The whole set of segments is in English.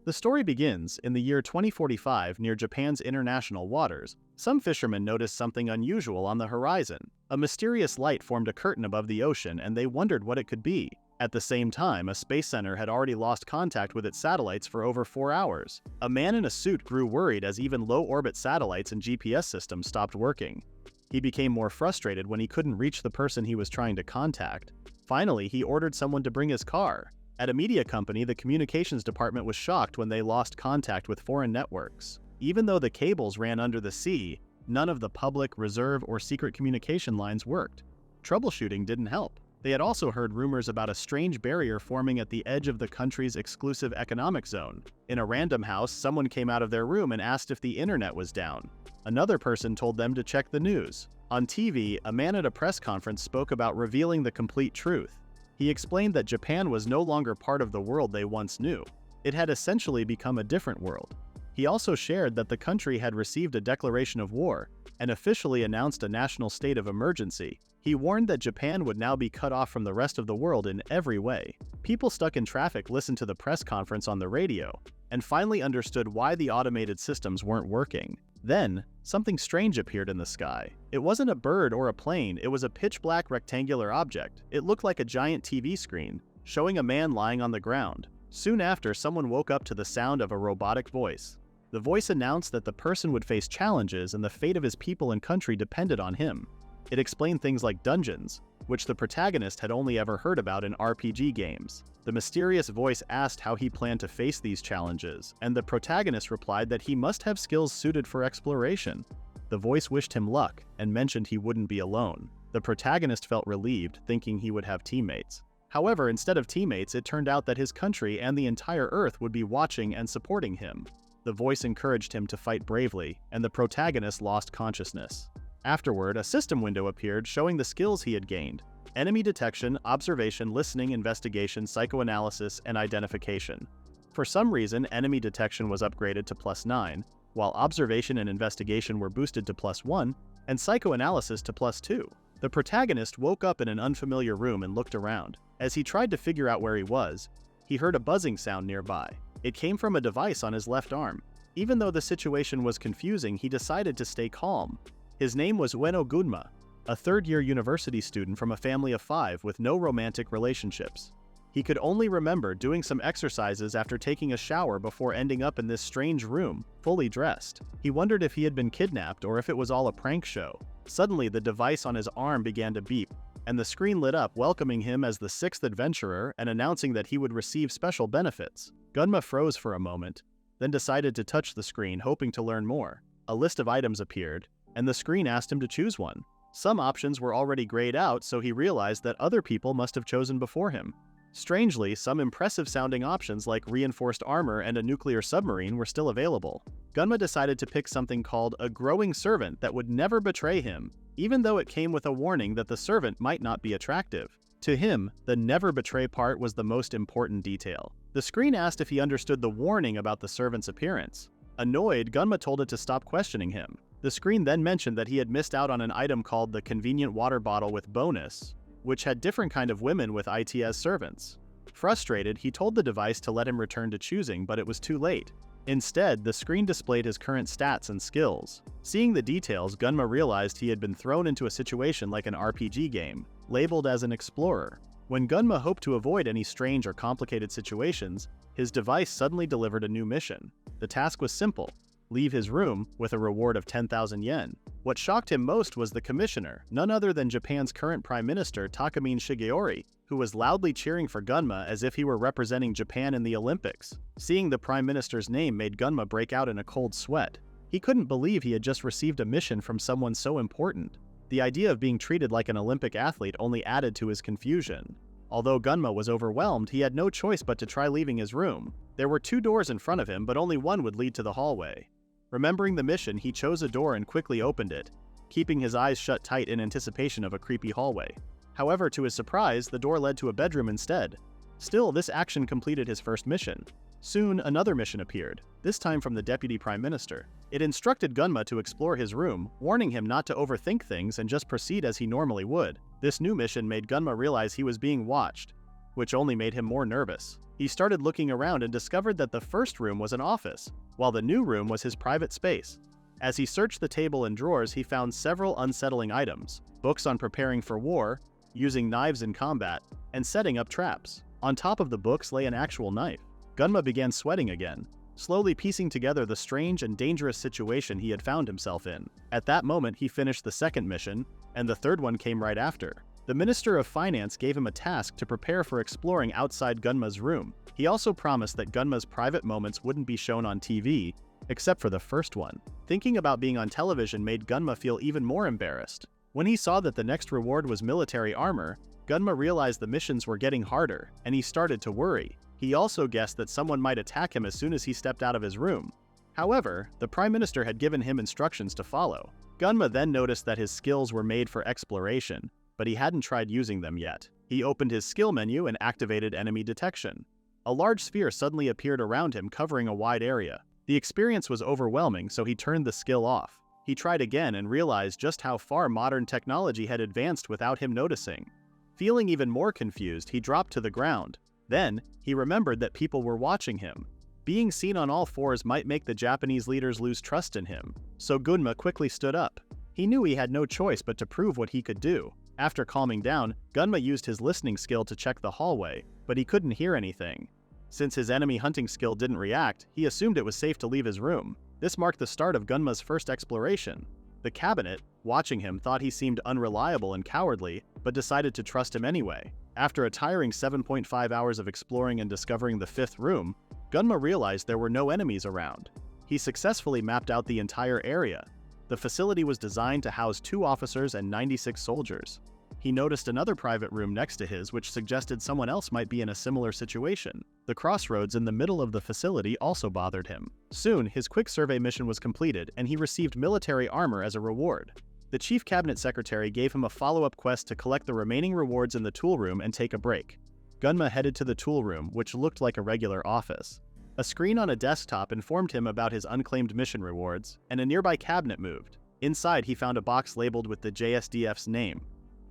The story begins in the year 2045 near Japan's international waters. Some fishermen noticed something unusual on the horizon. A mysterious light formed a curtain above the ocean, and they wondered what it could be. At the same time, a space center had already lost contact with its satellites for over 4 hours. A man in a suit grew worried as even low-orbit satellites and GPS systems stopped working. He became more frustrated when he couldn't reach the person he was trying to contact. Finally, he ordered someone to bring his car. At a media company, the communications department was shocked when they lost contact with foreign networks. Even though the cables ran under the sea, none of the public, reserve, or secret communication lines worked. Troubleshooting didn't help. They had also heard rumors about a strange barrier forming at the edge of the country's exclusive economic zone. In a random house, someone came out of their room and asked if the internet was down. Another person told them to check the news. On TV, a man at a press conference spoke about revealing the complete truth. He explained that Japan was no longer part of the world they once knew. It had essentially become a different world. He also shared that the country had received a declaration of war and officially announced a national state of emergency. He warned that Japan would now be cut off from the rest of the world in every way. People stuck in traffic listened to the press conference on the radio and finally understood why the automated systems weren't working. Then, something strange appeared in the sky. It wasn't a bird or a plane, it was a pitch-black rectangular object. It looked like a giant TV screen, showing a man lying on the ground. Soon after, someone woke up to the sound of a robotic voice. The voice announced that the person would face challenges and the fate of his people and country depended on him. It explained things like dungeons, which the protagonist had only ever heard about in RPG games. The mysterious voice asked how he planned to face these challenges, and the protagonist replied that he must have skills suited for exploration. The voice wished him luck and mentioned he wouldn't be alone. The protagonist felt relieved, thinking he would have teammates. However, instead of teammates, it turned out that his country and the entire Earth would be watching and supporting him. The voice encouraged him to fight bravely, and the protagonist lost consciousness. Afterward, a system window appeared showing the skills he had gained: enemy detection, observation, listening, investigation, psychoanalysis, and identification. For some reason, enemy detection was upgraded to +9, while observation and investigation were boosted to +1, and psychoanalysis to +2. The protagonist woke up in an unfamiliar room and looked around. As he tried to figure out where he was, he heard a buzzing sound nearby. It came from a device on his left arm. Even though the situation was confusing, he decided to stay calm. His name was Gunma, a third-year university student from a family of 5 with no romantic relationships. He could only remember doing some exercises after taking a shower before ending up in this strange room, fully dressed. He wondered if he had been kidnapped or if it was all a prank show. Suddenly, the device on his arm began to beep, and the screen lit up, welcoming him as the 6th adventurer and announcing that he would receive special benefits. Gunma froze for a moment, then decided to touch the screen, hoping to learn more. A list of items appeared, and the screen asked him to choose one. Some options were already grayed out, so he realized that other people must have chosen before him. Strangely, some impressive-sounding options like reinforced armor and a nuclear submarine were still available. Gunma decided to pick something called a growing servant that would never betray him, even though it came with a warning that the servant might not be attractive. To him, the never betray part was the most important detail. The screen asked if he understood the warning about the servant's appearance. Annoyed, Gunma told it to stop questioning him. The screen then mentioned that he had missed out on an item called the convenient water bottle with bonus, which had different kind of women with IT as servants. Frustrated, he told the device to let him return to choosing, but it was too late. Instead, the screen displayed his current stats and skills. Seeing the details, Gunma realized he had been thrown into a situation like an RPG game, labeled as an explorer. When Gunma hoped to avoid any strange or complicated situations, his device suddenly delivered a new mission. The task was simple: leave his room with a reward of 10,000 yen. What shocked him most was the commissioner, none other than Japan's current Prime Minister Takamine, who was loudly cheering for Gunma as if he were representing Japan in the Olympics. Seeing the Prime Minister's name made Gunma break out in a cold sweat. He couldn't believe he had just received a mission from someone so important. The idea of being treated like an Olympic athlete only added to his confusion. Although Gunma was overwhelmed, he had no choice but to try leaving his room. There were 2 doors in front of him, but only one would lead to the hallway. Remembering the mission, he chose a door and quickly opened it, keeping his eyes shut tight in anticipation of a creepy hallway. However, to his surprise, the door led to a bedroom instead. Still, this action completed his first mission. Soon, another mission appeared, this time from the Deputy Prime Minister. It instructed Gunma to explore his room, warning him not to overthink things and just proceed as he normally would. This new mission made Gunma realize he was being watched, which only made him more nervous. He started looking around and discovered that the first room was an office, while the new room was his private space. As he searched the table and drawers, he found several unsettling items: books on preparing for war, using knives in combat, and setting up traps. On top of the books lay an actual knife. Gunma began sweating again, slowly piecing together the strange and dangerous situation he had found himself in. At that moment, he finished the second mission, and the third one came right after. The Minister of Finance gave him a task to prepare for exploring outside Gunma's room. He also promised that Gunma's private moments wouldn't be shown on TV, except for the first one. Thinking about being on television made Gunma feel even more embarrassed. When he saw that the next reward was military armor, Gunma realized the missions were getting harder, and he started to worry. He also guessed that someone might attack him as soon as he stepped out of his room. However, the Prime Minister had given him instructions to follow. Gunma then noticed that his skills were made for exploration, but he hadn't tried using them yet. He opened his skill menu and activated enemy detection. A large sphere suddenly appeared around him, covering a wide area. The experience was overwhelming, so he turned the skill off. He tried again and realized just how far modern technology had advanced without him noticing. Feeling even more confused, he dropped to the ground. Then, he remembered that people were watching him. Being seen on all fours might make the Japanese leaders lose trust in him, so Gunma quickly stood up. He knew he had no choice but to prove what he could do. After calming down, Gunma used his listening skill to check the hallway, but he couldn't hear anything. Since his enemy hunting skill didn't react, he assumed it was safe to leave his room. This marked the start of Gunma's first exploration. The cabinet, watching him, thought he seemed unreliable and cowardly, but decided to trust him anyway. After a tiring 7.5 hours of exploring and discovering the fifth room, Gunma realized there were no enemies around. He successfully mapped out the entire area. The facility was designed to house 2 officers and 96 soldiers. He noticed another private room next to his, which suggested someone else might be in a similar situation. The crossroads in the middle of the facility also bothered him. Soon, his quick survey mission was completed, and he received military armor as a reward. The chief cabinet secretary gave him a follow-up quest to collect the remaining rewards in the tool room and take a break. Gunma headed to the tool room, which looked like a regular office. A screen on a desktop informed him about his unclaimed mission rewards, and a nearby cabinet moved. Inside, he found a box labeled with the JSDF's name.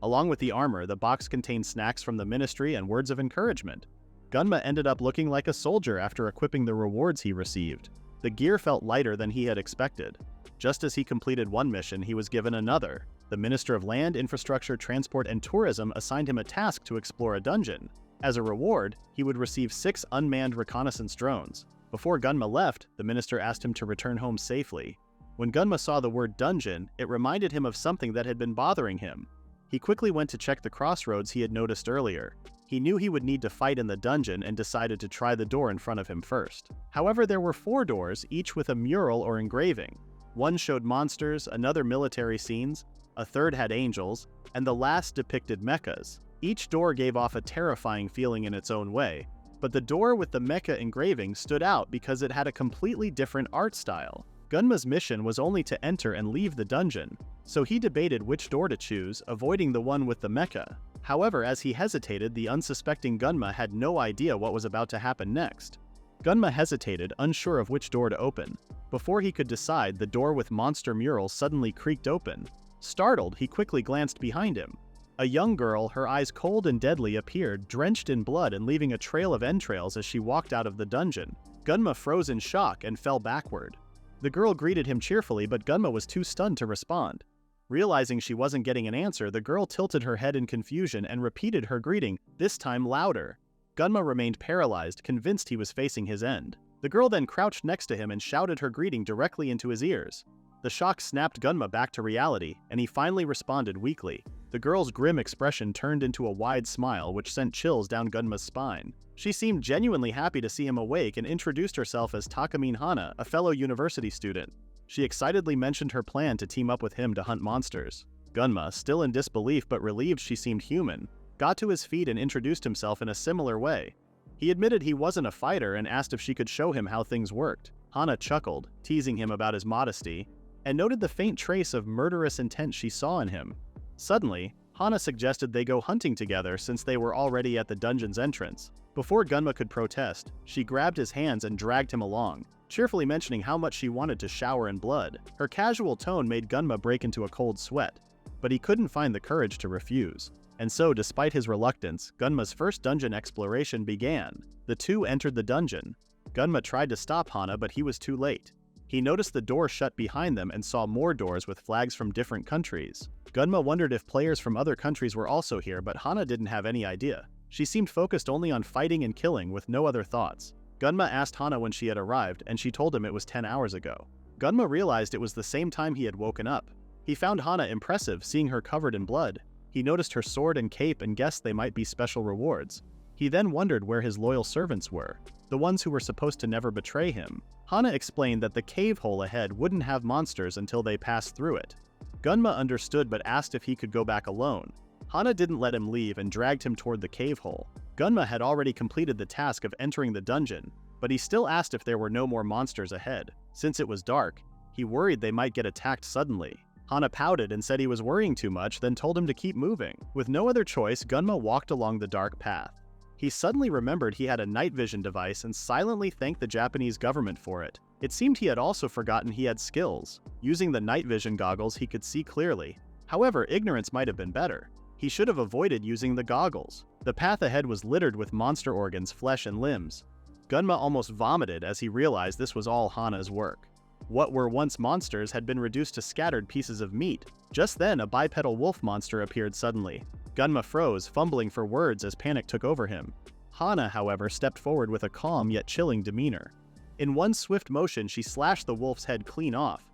Along with the armor, the box contained snacks from the ministry and words of encouragement. Gunma ended up looking like a soldier after equipping the rewards he received. The gear felt lighter than he had expected. Just as he completed one mission, he was given another. The Minister of Land, Infrastructure, Transport, and Tourism assigned him a task to explore a dungeon. As a reward, he would receive 6 unmanned reconnaissance drones. Before Gunma left, the minister asked him to return home safely. When Gunma saw the word dungeon, it reminded him of something that had been bothering him. He quickly went to check the crossroads he had noticed earlier. He knew he would need to fight in the dungeon and decided to try the door in front of him first. However, there were 4 doors, each with a mural or engraving. One showed monsters, another military scenes, a third had angels, and the last depicted mechas. Each door gave off a terrifying feeling in its own way, but the door with the mecha engraving stood out because it had a completely different art style. Gunma's mission was only to enter and leave the dungeon, so he debated which door to choose, avoiding the one with the mecha. However, as he hesitated, the unsuspecting Gunma had no idea what was about to happen next. Gunma hesitated, unsure of which door to open. Before he could decide, the door with monster murals suddenly creaked open. Startled, he quickly glanced behind him. A young girl, her eyes cold and deadly, appeared, drenched in blood and leaving a trail of entrails as she walked out of the dungeon. Gunma froze in shock and fell backward. The girl greeted him cheerfully, but Gunma was too stunned to respond. Realizing she wasn't getting an answer, the girl tilted her head in confusion and repeated her greeting, this time louder. Gunma remained paralyzed, convinced he was facing his end. The girl then crouched next to him and shouted her greeting directly into his ears. The shock snapped Gunma back to reality, and he finally responded weakly. The girl's grim expression turned into a wide smile, which sent chills down Gunma's spine. She seemed genuinely happy to see him awake and introduced herself as Takamine Hana, a fellow university student. She excitedly mentioned her plan to team up with him to hunt monsters. Gunma, still in disbelief but relieved she seemed human, got to his feet and introduced himself in a similar way. He admitted he wasn't a fighter and asked if she could show him how things worked. Hana chuckled, teasing him about his modesty, and noted the faint trace of murderous intent she saw in him. Suddenly, Hana suggested they go hunting together since they were already at the dungeon's entrance. Before Gunma could protest, she grabbed his hands and dragged him along, cheerfully mentioning how much she wanted to shower in blood. Her casual tone made Gunma break into a cold sweat, but he couldn't find the courage to refuse. And so, despite his reluctance, Gunma's first dungeon exploration began. The two entered the dungeon. Gunma tried to stop Hana, but he was too late. He noticed the door shut behind them and saw more doors with flags from different countries. Gunma wondered if players from other countries were also here, but Hana didn't have any idea. She seemed focused only on fighting and killing with no other thoughts. Gunma asked Hana when she had arrived, and she told him it was 10 hours ago. Gunma realized it was the same time he had woken up. He found Hana impressive, seeing her covered in blood. He noticed her sword and cape and guessed they might be special rewards. He then wondered where his loyal servants were, the ones who were supposed to never betray him. Hana explained that the cave hole ahead wouldn't have monsters until they passed through it. Gunma understood but asked if he could go back alone. Hana didn't let him leave and dragged him toward the cave hole. Gunma had already completed the task of entering the dungeon, but he still asked if there were no more monsters ahead. Since it was dark, he worried they might get attacked suddenly. Hana pouted and said he was worrying too much, then told him to keep moving. With no other choice, Gunma walked along the dark path. He suddenly remembered he had a night vision device and silently thanked the Japanese government for it. It seemed he had also forgotten he had skills. Using the night vision goggles, he could see clearly. However, ignorance might have been better. He should have avoided using the goggles. The path ahead was littered with monster organs, flesh, and limbs. Gunma almost vomited as he realized this was all Hana's work. What were once monsters had been reduced to scattered pieces of meat. Just then, a bipedal wolf monster appeared suddenly. Gunma froze, fumbling for words as panic took over him. Hana, however, stepped forward with a calm yet chilling demeanor. In one swift motion, she slashed the wolf's head clean off.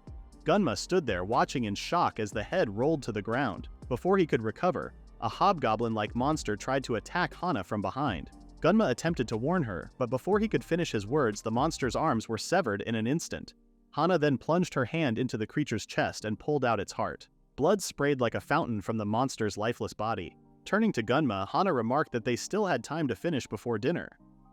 Gunma stood there watching in shock as the head rolled to the ground. Before he could recover, a hobgoblin-like monster tried to attack Hana from behind. Gunma attempted to warn her, but before he could finish his words, the monster's arms were severed in an instant. Hana then plunged her hand into the creature's chest and pulled out its heart. Blood sprayed like a fountain from the monster's lifeless body. Turning to Gunma, Hana remarked that they still had time to finish before dinner.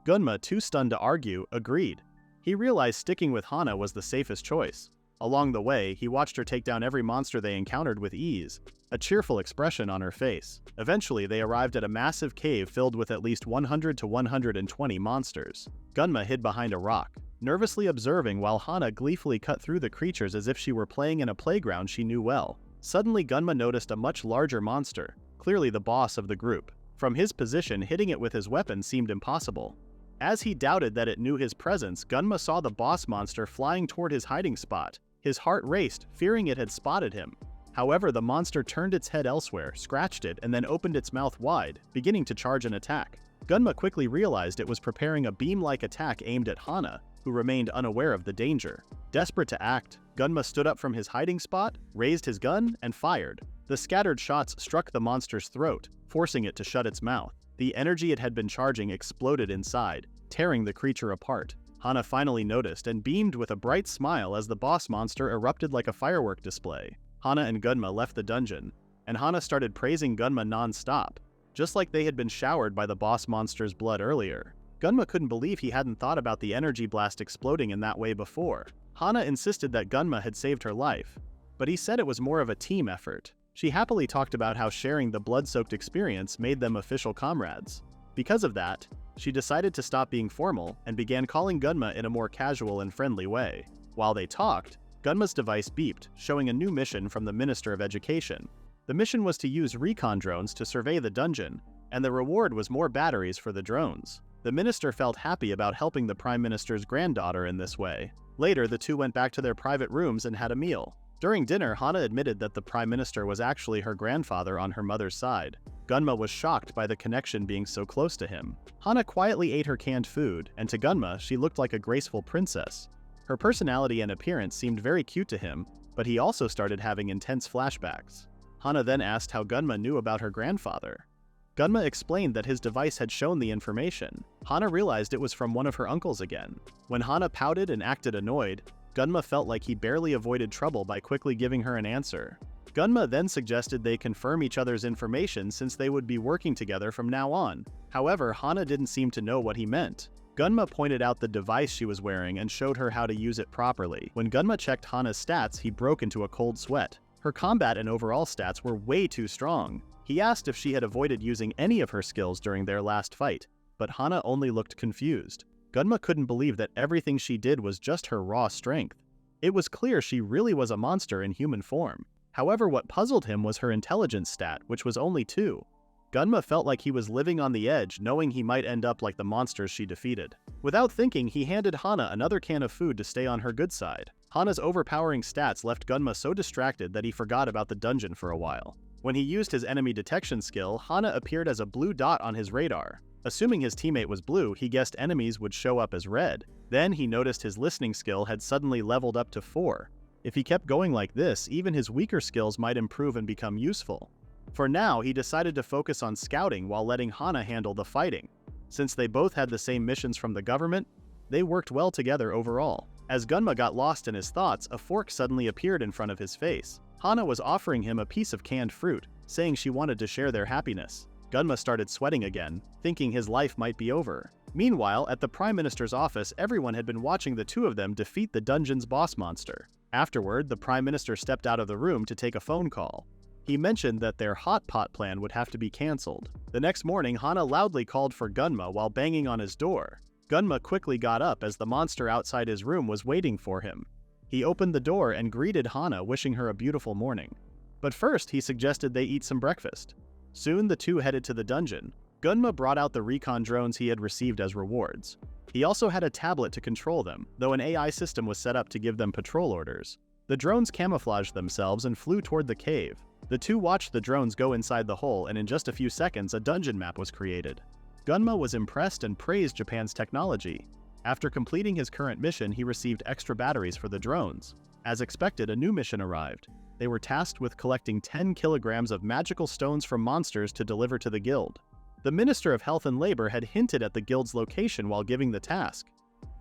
Gunma, too stunned to argue, agreed. He realized sticking with Hana was the safest choice. Along the way, he watched her take down every monster they encountered with ease, a cheerful expression on her face. Eventually, they arrived at a massive cave filled with at least 100 to 120 monsters. Gunma hid behind a rock, nervously observing while Hana gleefully cut through the creatures as if she were playing in a playground she knew well. Suddenly, Gunma noticed a much larger monster, clearly the boss of the group. From his position, hitting it with his weapon seemed impossible. As he doubted that it knew his presence, Gunma saw the boss monster flying toward his hiding spot. His heart raced, fearing it had spotted him. However, the monster turned its head elsewhere, scratched it, and then opened its mouth wide, beginning to charge an attack. Gunma quickly realized it was preparing a beam-like attack aimed at Hana, who remained unaware of the danger. Desperate to act, Gunma stood up from his hiding spot, raised his gun, and fired. The scattered shots struck the monster's throat, forcing it to shut its mouth. The energy it had been charging exploded inside, tearing the creature apart. Hana finally noticed and beamed with a bright smile as the boss monster erupted like a firework display. Hana and Gunma left the dungeon, and Hana started praising Gunma non-stop, just like they had been showered by the boss monster's blood earlier. Gunma couldn't believe he hadn't thought about the energy blast exploding in that way before. Hana insisted that Gunma had saved her life, but he said it was more of a team effort. She happily talked about how sharing the blood-soaked experience made them official comrades. Because of that, she decided to stop being formal and began calling Gunma in a more casual and friendly way. While they talked, Gunma's device beeped, showing a new mission from the Minister of Education. The mission was to use recon drones to survey the dungeon, and the reward was more batteries for the drones. The minister felt happy about helping the Prime Minister's granddaughter in this way. Later, the two went back to their private rooms and had a meal. During dinner, Hana admitted that the Prime Minister was actually her grandfather on her mother's side. Gunma was shocked by the connection being so close to him. Hana quietly ate her canned food, and to Gunma, she looked like a graceful princess. Her personality and appearance seemed very cute to him, but he also started having intense flashbacks. Hana then asked how Gunma knew about her grandfather. Gunma explained that his device had shown the information. Hana realized it was from one of her uncles again. When Hana pouted and acted annoyed, Gunma felt like he barely avoided trouble by quickly giving her an answer. Gunma then suggested they confirm each other's information since they would be working together from now on. However, Hana didn't seem to know what he meant. Gunma pointed out the device she was wearing and showed her how to use it properly. When Gunma checked Hana's stats, he broke into a cold sweat. Her combat and overall stats were way too strong. He asked if she had avoided using any of her skills during their last fight, but Hana only looked confused. Gunma couldn't believe that everything she did was just her raw strength. It was clear she really was a monster in human form. However, what puzzled him was her intelligence stat, which was only 2. Gunma felt like he was living on the edge, knowing he might end up like the monsters she defeated. Without thinking, he handed Hana another can of food to stay on her good side. Hana's overpowering stats left Gunma so distracted that he forgot about the dungeon for a while. When he used his enemy detection skill, Hana appeared as a blue dot on his radar. Assuming his teammate was blue, he guessed enemies would show up as red. Then he noticed his listening skill had suddenly leveled up to 4. If he kept going like this, even his weaker skills might improve and become useful. For now, he decided to focus on scouting while letting Hana handle the fighting. Since they both had the same missions from the government, they worked well together overall. As Gunma got lost in his thoughts, a fork suddenly appeared in front of his face. Hana was offering him a piece of canned fruit, saying she wanted to share their happiness. Gunma started sweating again, thinking his life might be over. Meanwhile, at the Prime Minister's office, everyone had been watching the two of them defeat the dungeon's boss monster. Afterward, the Prime Minister stepped out of the room to take a phone call. He mentioned that their hot pot plan would have to be cancelled. The next morning, Hana loudly called for Gunma while banging on his door. Gunma quickly got up as the monster outside his room was waiting for him. He opened the door and greeted Hana, wishing her a beautiful morning. But first, he suggested they eat some breakfast. Soon, the two headed to the dungeon. Gunma brought out the recon drones he had received as rewards. He also had a tablet to control them, though an AI system was set up to give them patrol orders. The drones camouflaged themselves and flew toward the cave. The two watched the drones go inside the hole, and in just a few seconds, a dungeon map was created. Gunma was impressed and praised Japan's technology. After completing his current mission, he received extra batteries for the drones. As expected, a new mission arrived. They were tasked with collecting 10 kilograms of magical stones from monsters to deliver to the guild. The Minister of Health and Labor had hinted at the guild's location while giving the task.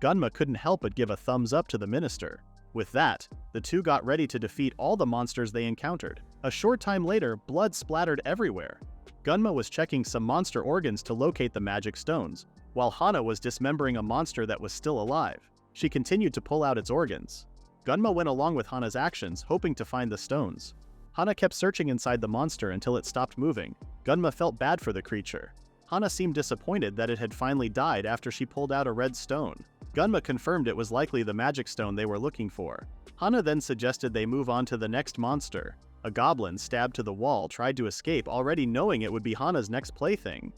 Gunma couldn't help but give a thumbs up to the minister. With that, the two got ready to defeat all the monsters they encountered. A short time later, blood splattered everywhere. Gunma was checking some monster organs to locate the magic stones, while Hana was dismembering a monster that was still alive. She continued to pull out its organs. Gunma went along with Hana's actions, hoping to find the stones. Hana kept searching inside the monster until it stopped moving. Gunma felt bad for the creature. Hana seemed disappointed that it had finally died after she pulled out a red stone. Gunma confirmed it was likely the magic stone they were looking for. Hana then suggested they move on to the next monster. A goblin, stabbed to the wall, tried to escape, already knowing it would be Hana's next plaything.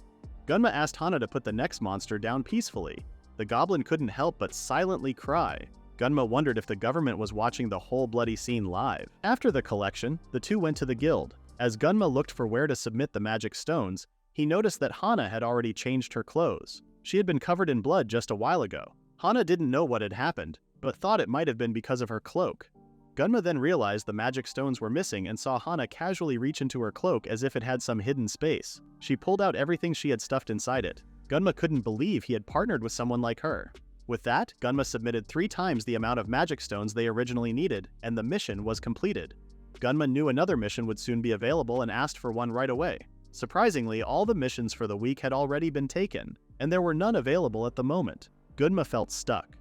Gunma asked Hana to put the next monster down peacefully. The goblin couldn't help but silently cry. Gunma wondered if the government was watching the whole bloody scene live. After the collection, the two went to the guild. As Gunma looked for where to submit the magic stones, he noticed that Hana had already changed her clothes. She had been covered in blood just a while ago. Hana didn't know what had happened, but thought it might have been because of her cloak. Gunma then realized the magic stones were missing and saw Hana casually reach into her cloak as if it had some hidden space. She pulled out everything she had stuffed inside it. Gunma couldn't believe he had partnered with someone like her. With that, Gunma submitted 3 times the amount of magic stones they originally needed, and the mission was completed. Gunma knew another mission would soon be available and asked for one right away. Surprisingly, all the missions for the week had already been taken, and there were none available at the moment. Gunma felt stuck.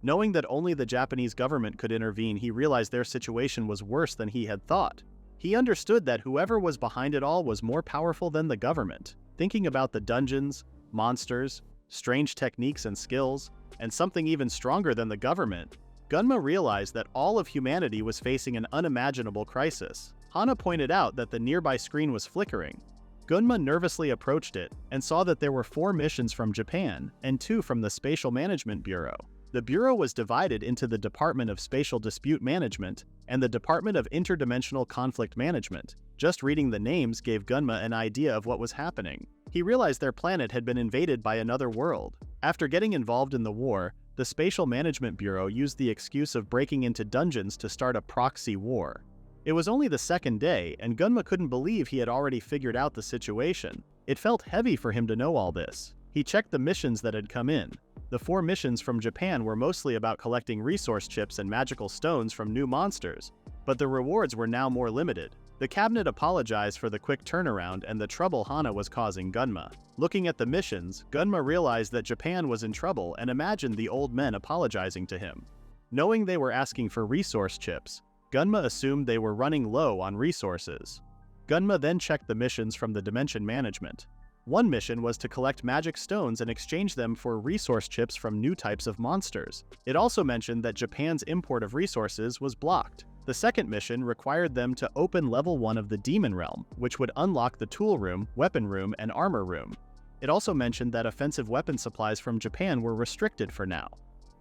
Knowing that only the Japanese government could intervene, he realized their situation was worse than he had thought. He understood that whoever was behind it all was more powerful than the government. Thinking about the dungeons, monsters, strange techniques and skills, and something even stronger than the government, Gunma realized that all of humanity was facing an unimaginable crisis. Hana pointed out that the nearby screen was flickering. Gunma nervously approached it and saw that there were 4 missions from Japan and 2 from the Spatial Management Bureau. The Bureau was divided into the Department of Spatial Dispute Management and the Department of Interdimensional Conflict Management. Just reading the names gave Gunma an idea of what was happening. He realized their planet had been invaded by another world. After getting involved in the war, the Spatial Management Bureau used the excuse of breaking into dungeons to start a proxy war. It was only the second day, and Gunma couldn't believe he had already figured out the situation. It felt heavy for him to know all this. He checked the missions that had come in. The 4 missions from Japan were mostly about collecting resource chips and magical stones from new monsters, but the rewards were now more limited. The cabinet apologized for the quick turnaround and the trouble Hana was causing Gunma. Looking at the missions, Gunma realized that Japan was in trouble and imagined the old men apologizing to him. Knowing they were asking for resource chips, Gunma assumed they were running low on resources. Gunma then checked the missions from the Dimension Management. One mission was to collect magic stones and exchange them for resource chips from new types of monsters. It also mentioned that Japan's import of resources was blocked. The second mission required them to open level 1 of the Demon Realm, which would unlock the tool room, weapon room, and armor room. It also mentioned that offensive weapon supplies from Japan were restricted for now.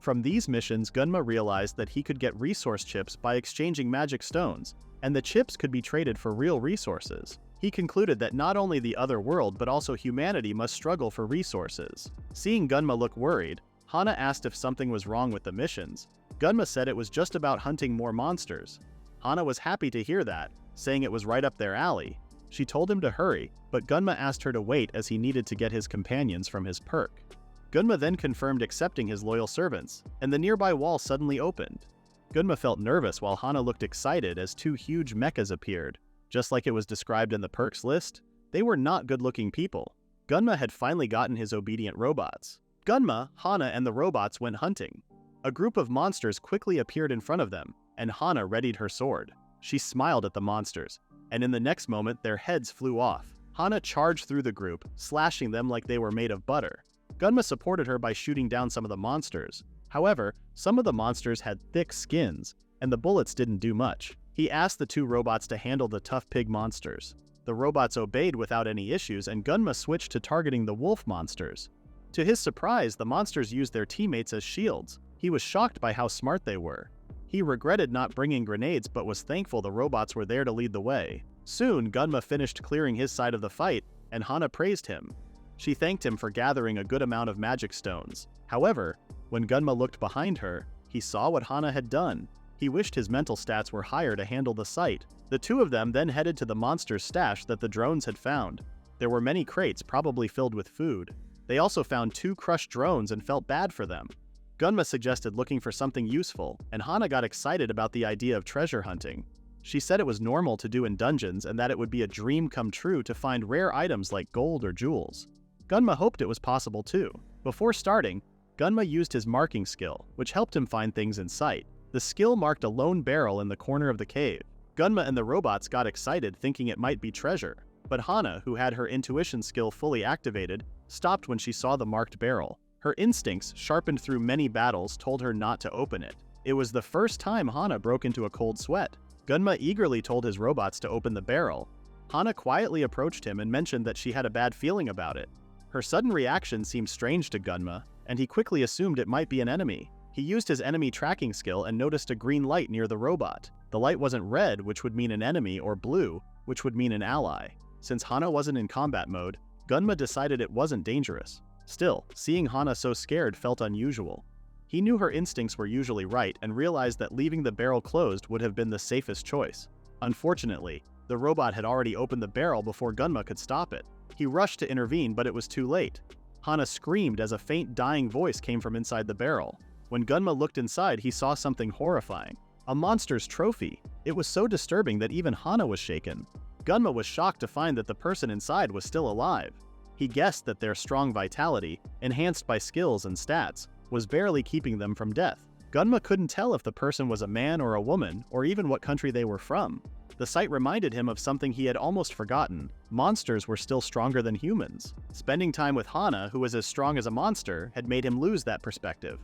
From these missions, Gunma realized that he could get resource chips by exchanging magic stones, and the chips could be traded for real resources. He concluded that not only the other world but also humanity must struggle for resources. Seeing Gunma look worried, Hana asked if something was wrong with the missions. Gunma said it was just about hunting more monsters. Hana was happy to hear that, saying it was right up their alley. She told him to hurry, but Gunma asked her to wait as he needed to get his companions from his perk. Gunma then confirmed accepting his loyal servants, and the nearby wall suddenly opened. Gunma felt nervous while Hana looked excited as two huge mechas appeared. Just like it was described in the perks list, they were not good-looking people. Gunma had finally gotten his obedient robots. Gunma, Hana, and the robots went hunting. A group of monsters quickly appeared in front of them, and Hana readied her sword. She smiled at the monsters, and in the next moment their heads flew off. Hana charged through the group, slashing them like they were made of butter. Gunma supported her by shooting down some of the monsters. However, some of the monsters had thick skins, and the bullets didn't do much. He asked the two robots to handle the tough pig monsters. The robots obeyed without any issues, and Gunma switched to targeting the wolf monsters. To his surprise, the monsters used their teammates as shields. He was shocked by how smart they were. He regretted not bringing grenades but was thankful the robots were there to lead the way. Soon, Gunma finished clearing his side of the fight, and Hana praised him. She thanked him for gathering a good amount of magic stones. However, when Gunma looked behind her, he saw what Hana had done. He wished his mental stats were higher to handle the sight. The two of them then headed to the monster's stash that the drones had found. There were many crates probably filled with food. They also found two crushed drones and felt bad for them. Gunma suggested looking for something useful, and Hana got excited about the idea of treasure hunting. She said it was normal to do in dungeons and that it would be a dream come true to find rare items like gold or jewels. Gunma hoped it was possible too. Before starting, Gunma used his marking skill, which helped him find things in sight. The skill marked a lone barrel in the corner of the cave. Gunma and the robots got excited thinking it might be treasure, but Hana, who had her intuition skill fully activated, stopped when she saw the marked barrel. Her instincts, sharpened through many battles, told her not to open it. It was the first time Hana broke into a cold sweat. Gunma eagerly told his robots to open the barrel. Hana quietly approached him and mentioned that she had a bad feeling about it. Her sudden reaction seemed strange to Gunma, and he quickly assumed it might be an enemy. He used his enemy tracking skill and noticed a green light near the robot. The light wasn't red, which would mean an enemy, or blue, which would mean an ally. Since Hana wasn't in combat mode, Gunma decided it wasn't dangerous. Still, seeing Hana so scared felt unusual. He knew her instincts were usually right and realized that leaving the barrel closed would have been the safest choice. Unfortunately, the robot had already opened the barrel before Gunma could stop it. He rushed to intervene, but it was too late. Hana screamed as a faint dying voice came from inside the barrel. When Gunma looked inside, he saw something horrifying. A monster's trophy. It was so disturbing that even Hana was shaken. Gunma was shocked to find that the person inside was still alive. He guessed that their strong vitality, enhanced by skills and stats, was barely keeping them from death. Gunma couldn't tell if the person was a man or a woman, or even what country they were from. The sight reminded him of something he had almost forgotten. Monsters were still stronger than humans. Spending time with Hana, who was as strong as a monster, had made him lose that perspective.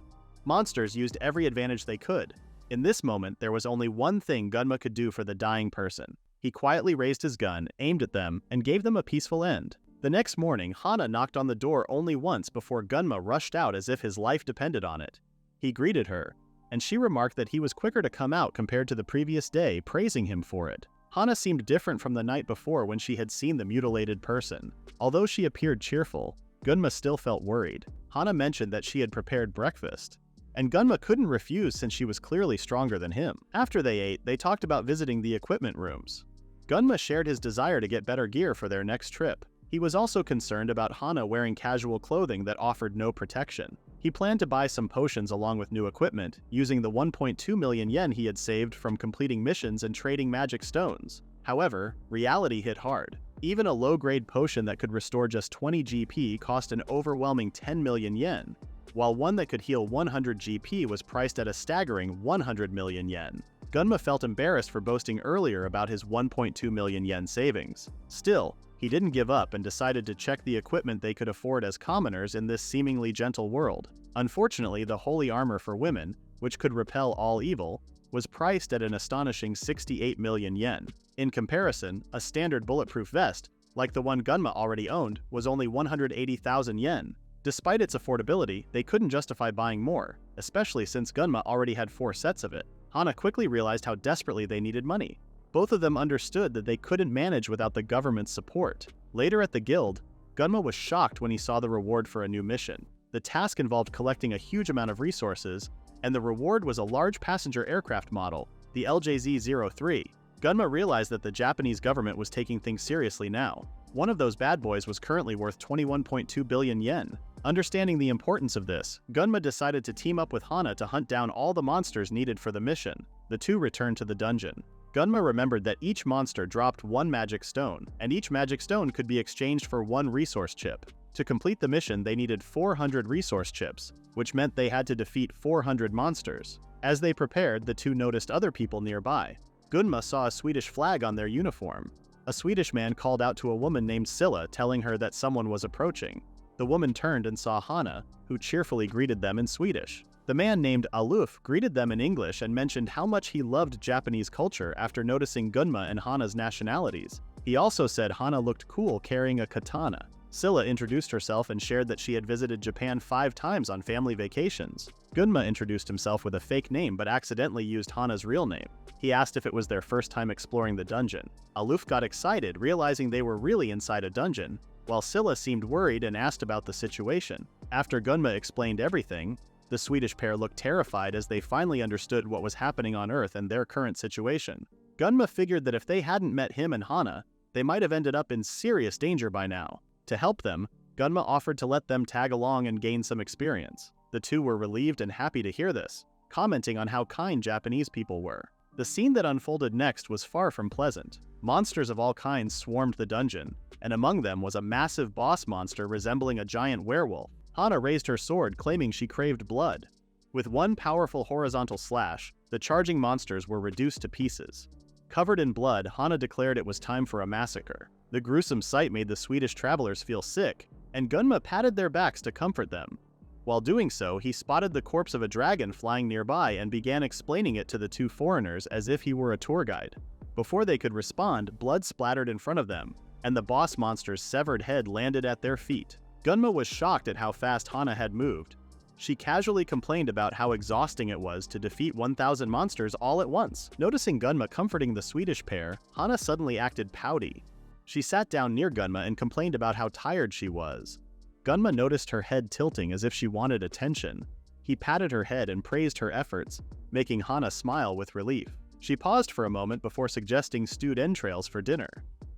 Monsters used every advantage they could. In this moment, there was only one thing Gunma could do for the dying person. He quietly raised his gun, aimed at them, and gave them a peaceful end. The next morning, Hana knocked on the door only once before Gunma rushed out as if his life depended on it. He greeted her, and she remarked that he was quicker to come out compared to the previous day, praising him for it. Hana seemed different from the night before when she had seen the mutilated person. Although she appeared cheerful, Gunma still felt worried. Hana mentioned that she had prepared breakfast, and Gunma couldn't refuse since she was clearly stronger than him. After they ate, they talked about visiting the equipment rooms. Gunma shared his desire to get better gear for their next trip. He was also concerned about Hana wearing casual clothing that offered no protection. He planned to buy some potions along with new equipment, using the 1.2 million yen he had saved from completing missions and trading magic stones. However, reality hit hard. Even a low-grade potion that could restore just 20 GP cost an overwhelming 10 million yen, while one that could heal 100 GP was priced at a staggering 100 million yen. Gunma felt embarrassed for boasting earlier about his 1.2 million yen savings. Still, he didn't give up and decided to check the equipment they could afford as commoners in this seemingly gentle world. Unfortunately, the holy armor for women, which could repel all evil, was priced at an astonishing 68 million yen. In comparison, a standard bulletproof vest, like the one Gunma already owned, was only 180,000 yen. Despite its affordability, they couldn't justify buying more, especially since Gunma already had 4 sets of it. Hana quickly realized how desperately they needed money. Both of them understood that they couldn't manage without the government's support. Later at the guild, Gunma was shocked when he saw the reward for a new mission. The task involved collecting a huge amount of resources, and the reward was a large passenger aircraft model, the LJZ-03. Gunma realized that the Japanese government was taking things seriously now. One of those bad boys was currently worth 21.2 billion yen. Understanding the importance of this, Gunma decided to team up with Hana to hunt down all the monsters needed for the mission. The two returned to the dungeon. Gunma remembered that each monster dropped 1 magic stone, and each magic stone could be exchanged for 1 resource chip. To complete the mission, they needed 400 resource chips, which meant they had to defeat 400 monsters. As they prepared, the two noticed other people nearby. Gunma saw a Swedish flag on their uniform. A Swedish man called out to a woman named Silla, telling her that someone was approaching. The woman turned and saw Hana, who cheerfully greeted them in Swedish. The man named Aluf greeted them in English and mentioned how much he loved Japanese culture after noticing Gunma and Hana's nationalities. He also said Hana looked cool carrying a katana. Silla introduced herself and shared that she had visited Japan 5 times on family vacations. Gunma introduced himself with a fake name but accidentally used Hana's real name. He asked if it was their first time exploring the dungeon. Aluf got excited, realizing they were really inside a dungeon, while Silla seemed worried and asked about the situation. After Gunma explained everything, the Swedish pair looked terrified as they finally understood what was happening on Earth and their current situation. Gunma figured that if they hadn't met him and Hana, they might have ended up in serious danger by now. To help them, Gunma offered to let them tag along and gain some experience. The two were relieved and happy to hear this, commenting on how kind Japanese people were. The scene that unfolded next was far from pleasant. Monsters of all kinds swarmed the dungeon, and among them was a massive boss monster resembling a giant werewolf. Hana raised her sword, claiming she craved blood. With one powerful horizontal slash, the charging monsters were reduced to pieces. Covered in blood, Hana declared it was time for a massacre. The gruesome sight made the Swedish travelers feel sick, and Gunma patted their backs to comfort them. While doing so, he spotted the corpse of a dragon flying nearby and began explaining it to the two foreigners as if he were a tour guide. Before they could respond, blood splattered in front of them, and the boss monster's severed head landed at their feet. Gunma was shocked at how fast Hana had moved. She casually complained about how exhausting it was to defeat 1,000 monsters all at once. Noticing Gunma comforting the Swedish pair, Hana suddenly acted pouty. She sat down near Gunma and complained about how tired she was. Gunma noticed her head tilting as if she wanted attention. He patted her head and praised her efforts, making Hana smile with relief. She paused for a moment before suggesting stewed entrails for dinner.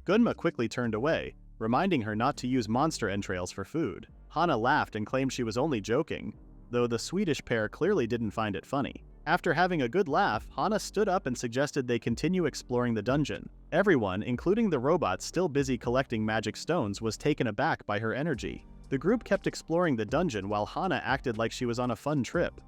Gunma quickly turned away, reminding her not to use monster entrails for food. Hana laughed and claimed she was only joking, though the Swedish pair clearly didn't find it funny. After having a good laugh, Hana stood up and suggested they continue exploring the dungeon. Everyone, including the robots still busy collecting magic stones, was taken aback by her energy. The group kept exploring the dungeon while Hana acted like she was on a fun trip.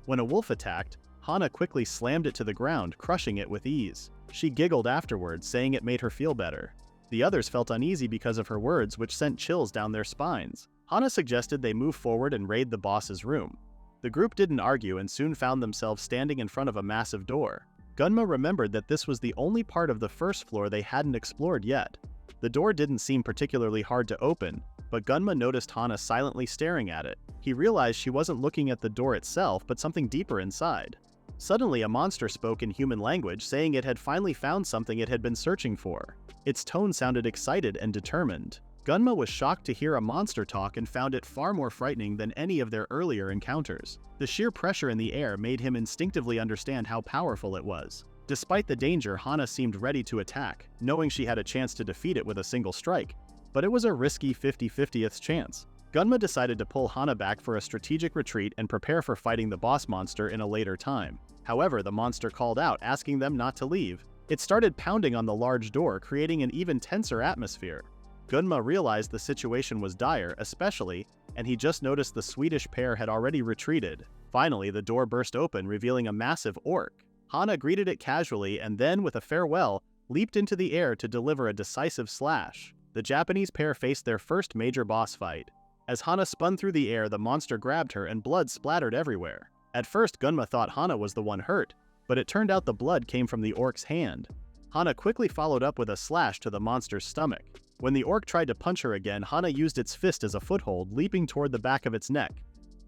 When a wolf attacked, Hana quickly slammed it to the ground, crushing it with ease. She giggled afterwards, saying it made her feel better. The others felt uneasy because of her words, which sent chills down their spines. Hana suggested they move forward and raid the boss's room. The group didn't argue and soon found themselves standing in front of a massive door. Gunma remembered that this was the only part of the first floor they hadn't explored yet. The door didn't seem particularly hard to open, but Gunma noticed Hana silently staring at it. He realized she wasn't looking at the door itself, but something deeper inside. Suddenly, a monster spoke in human language, saying it had finally found something it had been searching for. Its tone sounded excited and determined. Gunma was shocked to hear a monster talk and found it far more frightening than any of their earlier encounters. The sheer pressure in the air made him instinctively understand how powerful it was. Despite the danger, Hana seemed ready to attack, knowing she had a chance to defeat it with a single strike. But it was a risky 50-50th chance. Gunma decided to pull Hana back for a strategic retreat and prepare for fighting the boss monster in a later time. However, the monster called out, asking them not to leave. It started pounding on the large door, creating an even tenser atmosphere. Gunma realized the situation was dire, and he just noticed the Swedish pair had already retreated. Finally, the door burst open, revealing a massive orc. Hana greeted it casually and then, with a farewell, leaped into the air to deliver a decisive slash. The Japanese pair faced their first major boss fight. As Hana spun through the air, the monster grabbed her and blood splattered everywhere. At first, Gunma thought Hana was the one hurt, but it turned out the blood came from the orc's hand. Hana quickly followed up with a slash to the monster's stomach. When the orc tried to punch her again, Hana used its fist as a foothold, leaping toward the back of its neck.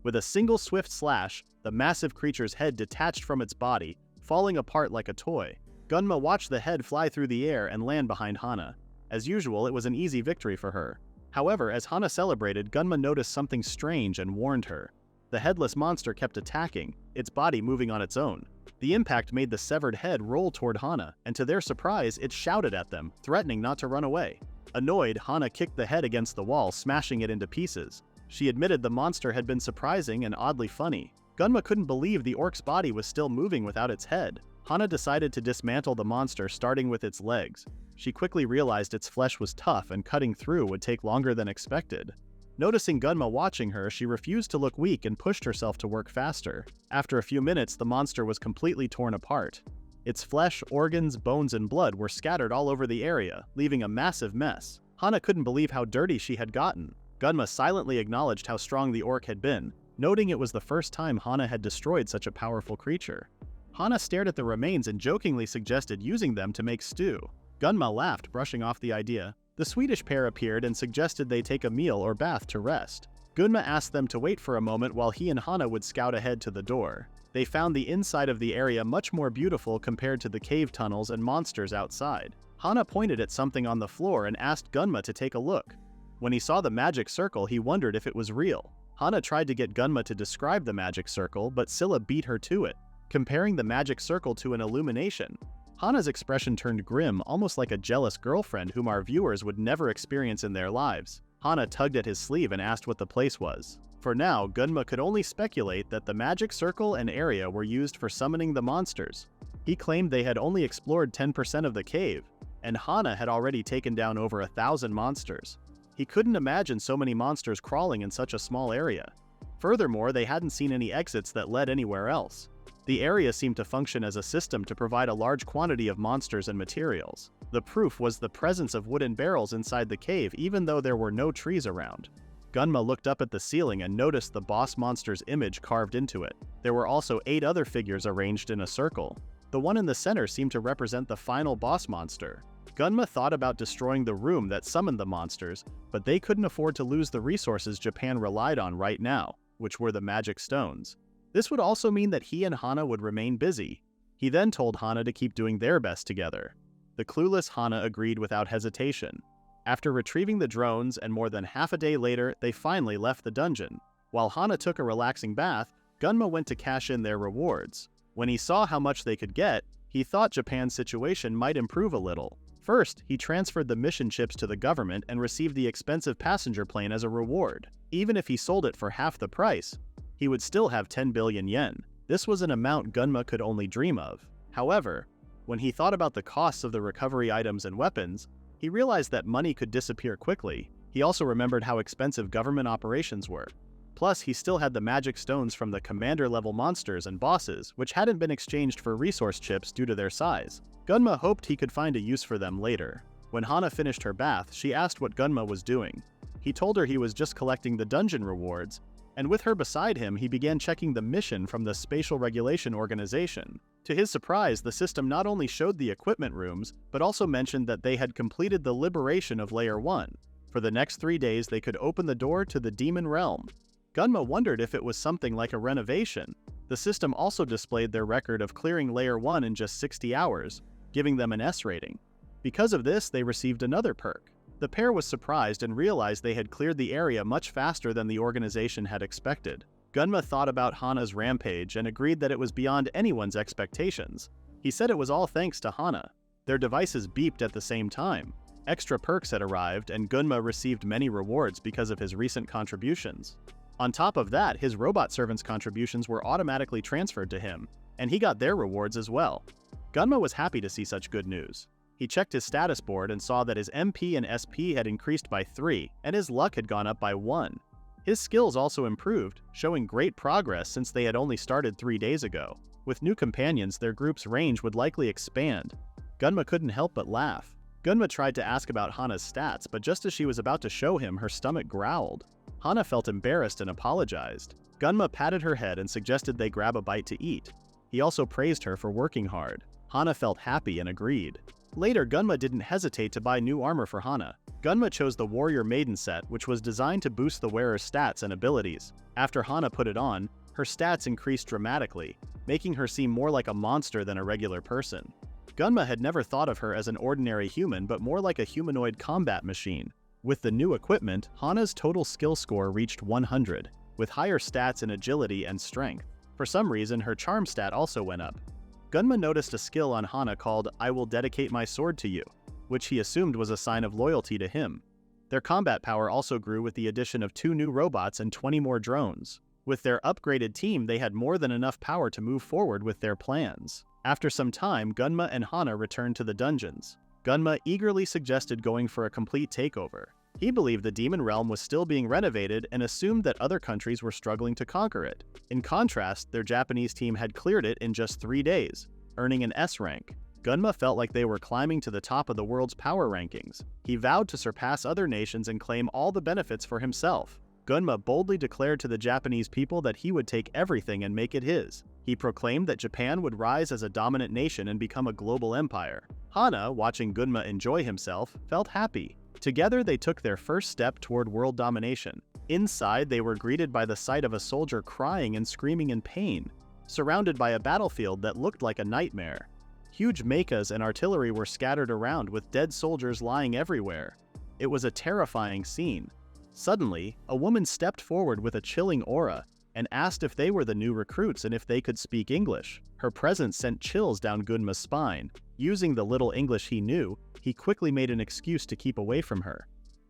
With a single swift slash, the massive creature's head detached from its body, falling apart like a toy. Gunma watched the head fly through the air and land behind Hana. As usual, it was an easy victory for her. However, as Hana celebrated, Gunma noticed something strange and warned her. The headless monster kept attacking, its body moving on its own. The impact made the severed head roll toward Hana, and to their surprise, it shouted at them, threatening not to run away. Annoyed, Hana kicked the head against the wall, smashing it into pieces. She admitted the monster had been surprising and oddly funny. Gunma couldn't believe the orc's body was still moving without its head. Hana decided to dismantle the monster, starting with its legs. She quickly realized its flesh was tough and cutting through would take longer than expected. Noticing Gunma watching her, she refused to look weak and pushed herself to work faster. After a few minutes, the monster was completely torn apart. Its flesh, organs, bones, and blood were scattered all over the area, leaving a massive mess. Hana couldn't believe how dirty she had gotten. Gunma silently acknowledged how strong the orc had been, noting it was the first time Hana had destroyed such a powerful creature. Hana stared at the remains and jokingly suggested using them to make stew. Gunma laughed, brushing off the idea. The Swedish pair appeared and suggested they take a meal or bath to rest. Gunma asked them to wait for a moment while he and Hana would scout ahead to the door. They found the inside of the area much more beautiful compared to the cave tunnels and monsters outside. Hana pointed at something on the floor and asked Gunma to take a look. When he saw the magic circle, he wondered if it was real. Hana tried to get Gunma to describe the magic circle, but Scylla beat her to it, comparing the magic circle to an illumination. Hana's expression turned grim, almost like a jealous girlfriend whom our viewers would never experience in their lives. Hana tugged at his sleeve and asked what the place was. For now, Gunma could only speculate that the magic circle and area were used for summoning the monsters. He claimed they had only explored 10% of the cave, and Hana had already taken down over 1,000 monsters. He couldn't imagine so many monsters crawling in such a small area. Furthermore, they hadn't seen any exits that led anywhere else. The area seemed to function as a system to provide a large quantity of monsters and materials. The proof was the presence of wooden barrels inside the cave, even though there were no trees around. Gunma looked up at the ceiling and noticed the boss monster's image carved into it. There were also 8 other figures arranged in a circle. The one in the center seemed to represent the final boss monster. Gunma thought about destroying the room that summoned the monsters, but they couldn't afford to lose the resources Japan relied on right now, which were the magic stones. This would also mean that he and Hana would remain busy. He then told Hana to keep doing their best together. The clueless Hana agreed without hesitation. After retrieving the drones and more than half a day later, they finally left the dungeon. While Hana took a relaxing bath, Gunma went to cash in their rewards. When he saw how much they could get, he thought Japan's situation might improve a little. First, he transferred the mission chips to the government and received the expensive passenger plane as a reward. Even if he sold it for half the price, he would still have 10 billion yen. This was an amount Gunma could only dream of. However, when he thought about the costs of the recovery items and weapons, he realized that money could disappear quickly. He also remembered how expensive government operations were. Plus, he still had the magic stones from the commander-level monsters and bosses, which hadn't been exchanged for resource chips due to their size. Gunma hoped he could find a use for them later. When Hana finished her bath, she asked what Gunma was doing. He told her he was just collecting the dungeon rewards, and with her beside him, he began checking the mission from the Spatial Regulation Organization. To his surprise, the system not only showed the equipment rooms, but also mentioned that they had completed the liberation of Layer 1. For the next 3 days, they could open the door to the Demon Realm. Gunma wondered if it was something like a renovation. The system also displayed their record of clearing Layer 1 in just 60 hours, giving them an S rating. Because of this, they received another perk. The pair was surprised and realized they had cleared the area much faster than the organization had expected. Gunma thought about Hana's rampage and agreed that it was beyond anyone's expectations. He said it was all thanks to Hana. Their devices beeped at the same time. Extra perks had arrived, and Gunma received many rewards because of his recent contributions. On top of that, his robot servants' contributions were automatically transferred to him, and he got their rewards as well. Gunma was happy to see such good news. He checked his status board and saw that his MP and SP had increased by 3, and his luck had gone up by 1. His skills also improved, showing great progress since they had only started 3 days ago. With new companions, their group's range would likely expand. Gunma couldn't help but laugh. Gunma tried to ask about Hana's stats, but just as she was about to show him, her stomach growled. Hana felt embarrassed and apologized. Gunma patted her head and suggested they grab a bite to eat. He also praised her for working hard. Hana felt happy and agreed. Later, Gunma didn't hesitate to buy new armor for Hana. Gunma chose the Warrior Maiden set, which was designed to boost the wearer's stats and abilities. After Hana put it on, her stats increased dramatically, making her seem more like a monster than a regular person. Gunma had never thought of her as an ordinary human but more like a humanoid combat machine. With the new equipment, Hana's total skill score reached 100, with higher stats in agility and strength. For some reason, her charm stat also went up. Gunma noticed a skill on Hana called "I will dedicate my sword to you," which he assumed was a sign of loyalty to him. Their combat power also grew with the addition of 2 new robots and 20 more drones. With their upgraded team, they had more than enough power to move forward with their plans. After some time, Gunma and Hana returned to the dungeons. Gunma eagerly suggested going for a complete takeover. He believed the Demon Realm was still being renovated and assumed that other countries were struggling to conquer it. In contrast, their Japanese team had cleared it in just 3 days, earning an S rank. Gunma felt like they were climbing to the top of the world's power rankings. He vowed to surpass other nations and claim all the benefits for himself. Gunma boldly declared to the Japanese people that he would take everything and make it his. He proclaimed that Japan would rise as a dominant nation and become a global empire. Hana, watching Gunma enjoy himself, felt happy. Together they took their first step toward world domination. Inside, they were greeted by the sight of a soldier crying and screaming in pain, surrounded by a battlefield that looked like a nightmare. Huge mechas and artillery were scattered around with dead soldiers lying everywhere. It was a terrifying scene. Suddenly, a woman stepped forward with a chilling aura and asked if they were the new recruits and if they could speak English. Her presence sent chills down Gunma's spine. Using the little English he knew, he quickly made an excuse to keep away from her.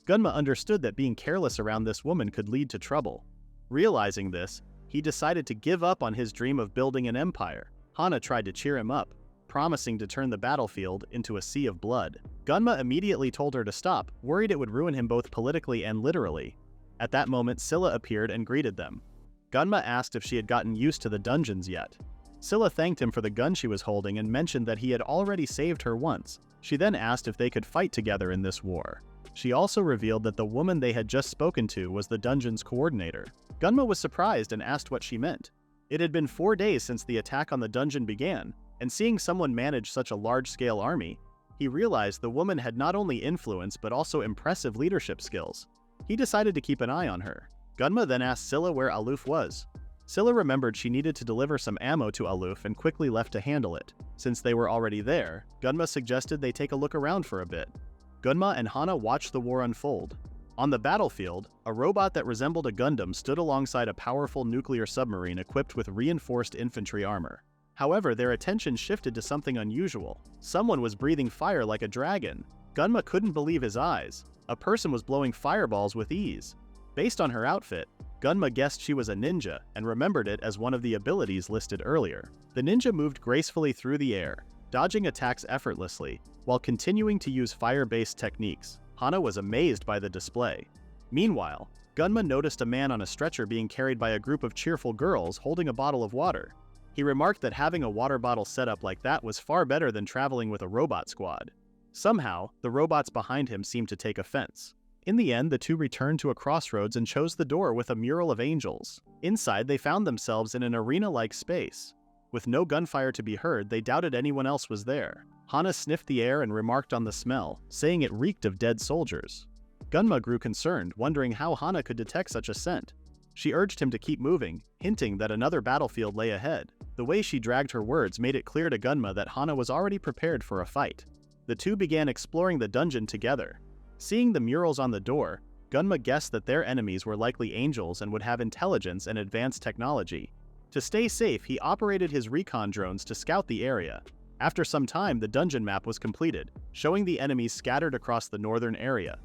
Gunma understood that being careless around this woman could lead to trouble. Realizing this, he decided to give up on his dream of building an empire. Hana tried to cheer him up, promising to turn the battlefield into a sea of blood. Gunma immediately told her to stop, worried it would ruin him both politically and literally. At that moment, Scylla appeared and greeted them. Gunma asked if she had gotten used to the dungeons yet. Scylla thanked him for the gun she was holding and mentioned that he had already saved her once. She then asked if they could fight together in this war. She also revealed that the woman they had just spoken to was the dungeon's coordinator. Gunma was surprised and asked what she meant. It had been 4 days since the attack on the dungeon began, and seeing someone manage such a large-scale army, he realized the woman had not only influence but also impressive leadership skills. He decided to keep an eye on her. Gunma then asked Scylla where Aloof was. Scylla remembered she needed to deliver some ammo to Aloof and quickly left to handle it. Since they were already there, Gunma suggested they take a look around for a bit. Gunma and Hana watched the war unfold. On the battlefield, a robot that resembled a Gundam stood alongside a powerful nuclear submarine equipped with reinforced infantry armor. However, their attention shifted to something unusual. Someone was breathing fire like a dragon. Gunma couldn't believe his eyes. A person was blowing fireballs with ease. Based on her outfit, Gunma guessed she was a ninja and remembered it as one of the abilities listed earlier. The ninja moved gracefully through the air, dodging attacks effortlessly, while continuing to use fire-based techniques. Hana was amazed by the display. Meanwhile, Gunma noticed a man on a stretcher being carried by a group of cheerful girls holding a bottle of water. He remarked that having a water bottle set up like that was far better than traveling with a robot squad. Somehow, the robots behind him seemed to take offense. In the end, the two returned to a crossroads and chose the door with a mural of angels. Inside, they found themselves in an arena-like space. With no gunfire to be heard, they doubted anyone else was there. Hana sniffed the air and remarked on the smell, saying it reeked of dead soldiers. Gunma grew concerned, wondering how Hana could detect such a scent. She urged him to keep moving, hinting that another battlefield lay ahead. The way she dragged her words made it clear to Gunma that Hana was already prepared for a fight. The two began exploring the dungeon together. Seeing the murals on the door, Gunma guessed that their enemies were likely angels and would have intelligence and advanced technology. To stay safe, he operated his recon drones to scout the area. After some time, the dungeon map was completed, showing the enemies scattered across the northern area.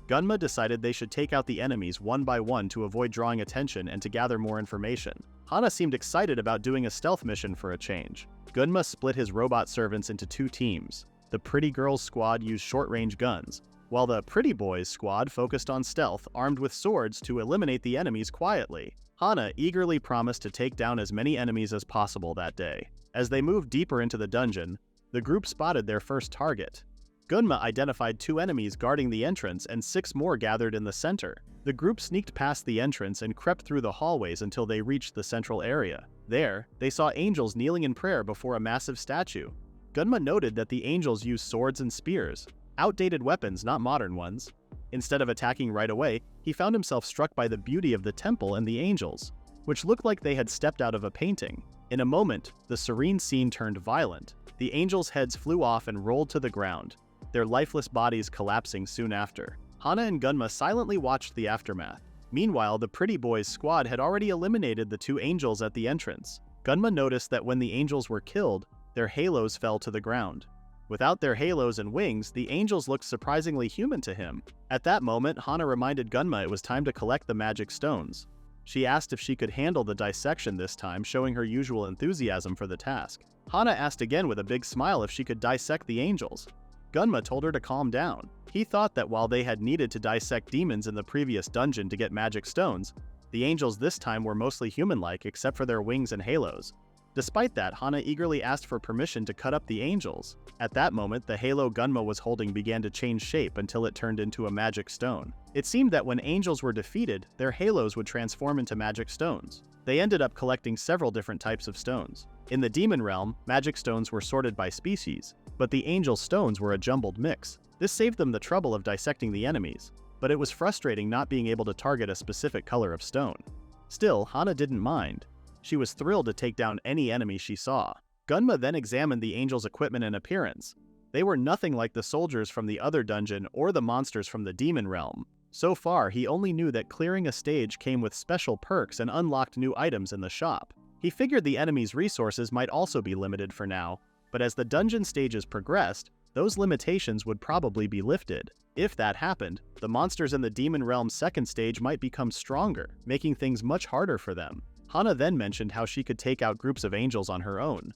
Gunma decided they should take out the enemies one by one to avoid drawing attention and to gather more information. Hana seemed excited about doing a stealth mission for a change. Gunma split his robot servants into 2 teams. The Pretty Girls squad used short-range guns, while the Pretty Boys squad focused on stealth, armed with swords to eliminate the enemies quietly. Hana eagerly promised to take down as many enemies as possible that day. As they moved deeper into the dungeon, the group spotted their first target. Gunma identified 2 enemies guarding the entrance and 6 more gathered in the center. The group sneaked past the entrance and crept through the hallways until they reached the central area. There, they saw angels kneeling in prayer before a massive statue. Gunma noted that the angels used swords and spears, outdated weapons, not modern ones. Instead of attacking right away, he found himself struck by the beauty of the temple and the angels, which looked like they had stepped out of a painting. In a moment, the serene scene turned violent. The angels' heads flew off and rolled to the ground, their lifeless bodies collapsing soon after. Hana and Gunma silently watched the aftermath. Meanwhile, the pretty boys' squad had already eliminated the two angels at the entrance. Gunma noticed that when the angels were killed, their halos fell to the ground. Without their halos and wings, the angels looked surprisingly human to him. At that moment, Hana reminded Gunma it was time to collect the magic stones. She asked if she could handle the dissection this time, showing her usual enthusiasm for the task. Hana asked again with a big smile if she could dissect the angels. Gunma told her to calm down. He thought that while they had needed to dissect demons in the previous dungeon to get magic stones, the angels this time were mostly human-like except for their wings and halos. Despite that, Hana eagerly asked for permission to cut up the angels. At that moment, the halo Gunma was holding began to change shape until it turned into a magic stone. It seemed that when angels were defeated, their halos would transform into magic stones. They ended up collecting several different types of stones. In the demon realm, magic stones were sorted by species, but the angel stones were a jumbled mix. This saved them the trouble of dissecting the enemies, but it was frustrating not being able to target a specific color of stone. Still, Hana didn't mind. She was thrilled to take down any enemy she saw. Gunma then examined the angels' equipment and appearance. They were nothing like the soldiers from the other dungeon or the monsters from the demon realm. So far, he only knew that clearing a stage came with special perks and unlocked new items in the shop. He figured the enemy's resources might also be limited for now, but as the dungeon stages progressed, those limitations would probably be lifted. If that happened, the monsters in the demon realm's second stage might become stronger, making things much harder for them. Hana then mentioned how she could take out groups of angels on her own.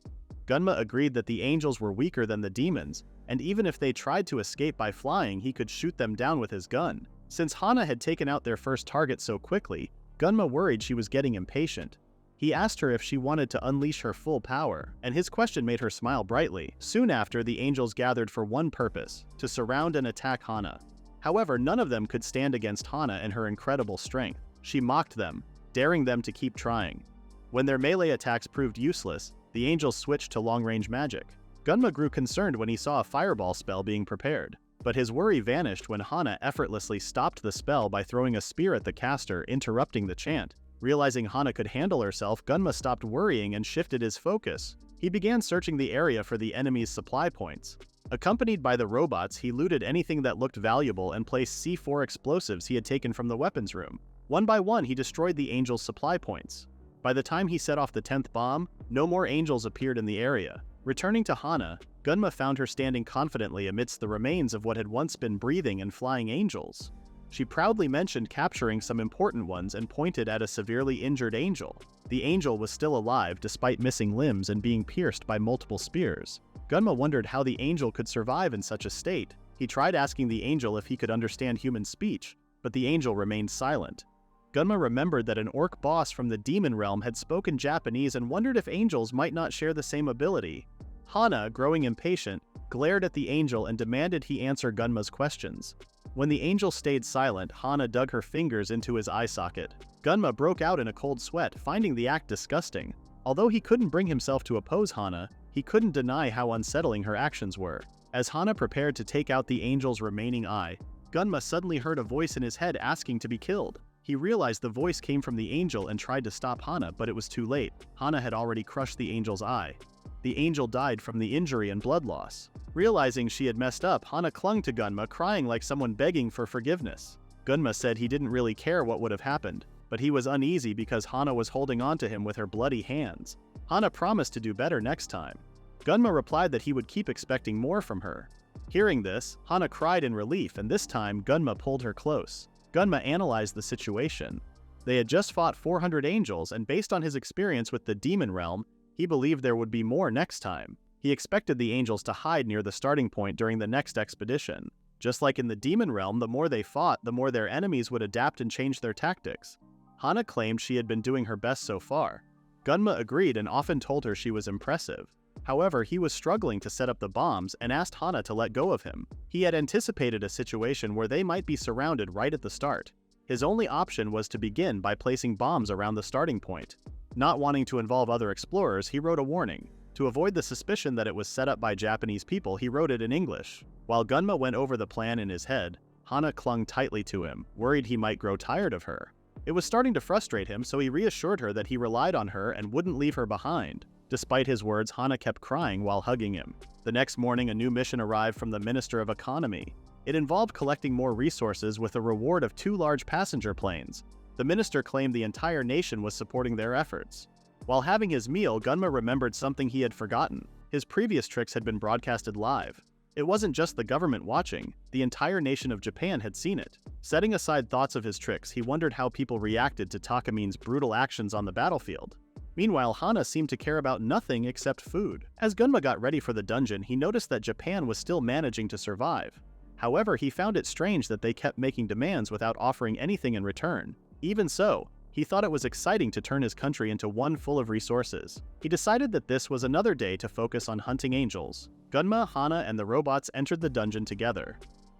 Gunma agreed that the angels were weaker than the demons, and even if they tried to escape by flying, he could shoot them down with his gun. Since Hana had taken out their first target so quickly, Gunma worried she was getting impatient. He asked her if she wanted to unleash her full power, and his question made her smile brightly. Soon after, the angels gathered for one purpose: to surround and attack Hana. However, none of them could stand against Hana and her incredible strength. She mocked them, daring them to keep trying. When their melee attacks proved useless, the angels switched to long-range magic. Gunma grew concerned when he saw a fireball spell being prepared, but his worry vanished when Hana effortlessly stopped the spell by throwing a spear at the caster, interrupting the chant. Realizing Hana could handle herself, Gunma stopped worrying and shifted his focus. He began searching the area for the enemy's supply points. Accompanied by the robots, he looted anything that looked valuable and placed C4 explosives he had taken from the weapons room. One by one, he destroyed the angels' supply points. By the time he set off the 10th bomb, no more angels appeared in the area. Returning to Hana, Gunma found her standing confidently amidst the remains of what had once been breathing and flying angels. She proudly mentioned capturing some important ones and pointed at a severely injured angel. The angel was still alive despite missing limbs and being pierced by multiple spears. Gunma wondered how the angel could survive in such a state. He tried asking the angel if he could understand human speech, but the angel remained silent. Gunma remembered that an orc boss from the demon realm had spoken Japanese and wondered if angels might not share the same ability. Hana, growing impatient, glared at the angel and demanded he answer Gunma's questions. When the angel stayed silent, Hana dug her fingers into his eye socket. Gunma broke out in a cold sweat, finding the act disgusting. Although he couldn't bring himself to oppose Hana, he couldn't deny how unsettling her actions were. As Hana prepared to take out the angel's remaining eye, Gunma suddenly heard a voice in his head asking to be killed. He realized the voice came from the angel and tried to stop Hana, but it was too late. Hana had already crushed the angel's eye. The angel died from the injury and blood loss. Realizing she had messed up, Hana clung to Gunma, crying like someone begging for forgiveness. Gunma said he didn't really care what would have happened, but he was uneasy because Hana was holding on to him with her bloody hands. Hana promised to do better next time. Gunma replied that he would keep expecting more from her. Hearing this, Hana cried in relief, and this time Gunma pulled her close. Gunma analyzed the situation. They had just fought 400 angels, and based on his experience with the demon realm, he believed there would be more next time. He expected the angels to hide near the starting point during the next expedition. Just like in the demon realm, the more they fought, the more their enemies would adapt and change their tactics. Hana claimed she had been doing her best so far. Gunma agreed and often told her she was impressive. However, he was struggling to set up the bombs and asked Hana to let go of him. He had anticipated a situation where they might be surrounded right at the start. His only option was to begin by placing bombs around the starting point. Not wanting to involve other explorers, he wrote a warning. To avoid the suspicion that it was set up by Japanese people, he wrote it in English. While Gunma went over the plan in his head, Hana clung tightly to him, worried he might grow tired of her. It was starting to frustrate him, so he reassured her that he relied on her and wouldn't leave her behind. Despite his words, Hana kept crying while hugging him. The next morning, a new mission arrived from the Minister of Economy. It involved collecting more resources with a reward of 2 large passenger planes. The minister claimed the entire nation was supporting their efforts. While having his meal, Gunma remembered something he had forgotten. His previous tricks had been broadcasted live. It wasn't just the government watching, the entire nation of Japan had seen it. Setting aside thoughts of his tricks, he wondered how people reacted to Takamine's brutal actions on the battlefield. Meanwhile, Hana seemed to care about nothing except food. As Gunma got ready for the dungeon, he noticed that Japan was still managing to survive. However, he found it strange that they kept making demands without offering anything in return. Even so, he thought it was exciting to turn his country into one full of resources. He decided that this was another day to focus on hunting angels. Gunma, Hana, and the robots entered the dungeon together.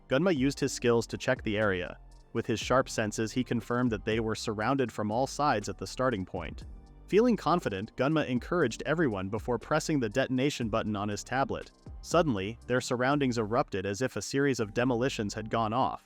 Gunma used his skills to check the area. With his sharp senses, he confirmed that they were surrounded from all sides at the starting point. Feeling confident, Gunma encouraged everyone before pressing the detonation button on his tablet. Suddenly, their surroundings erupted as if a series of demolitions had gone off.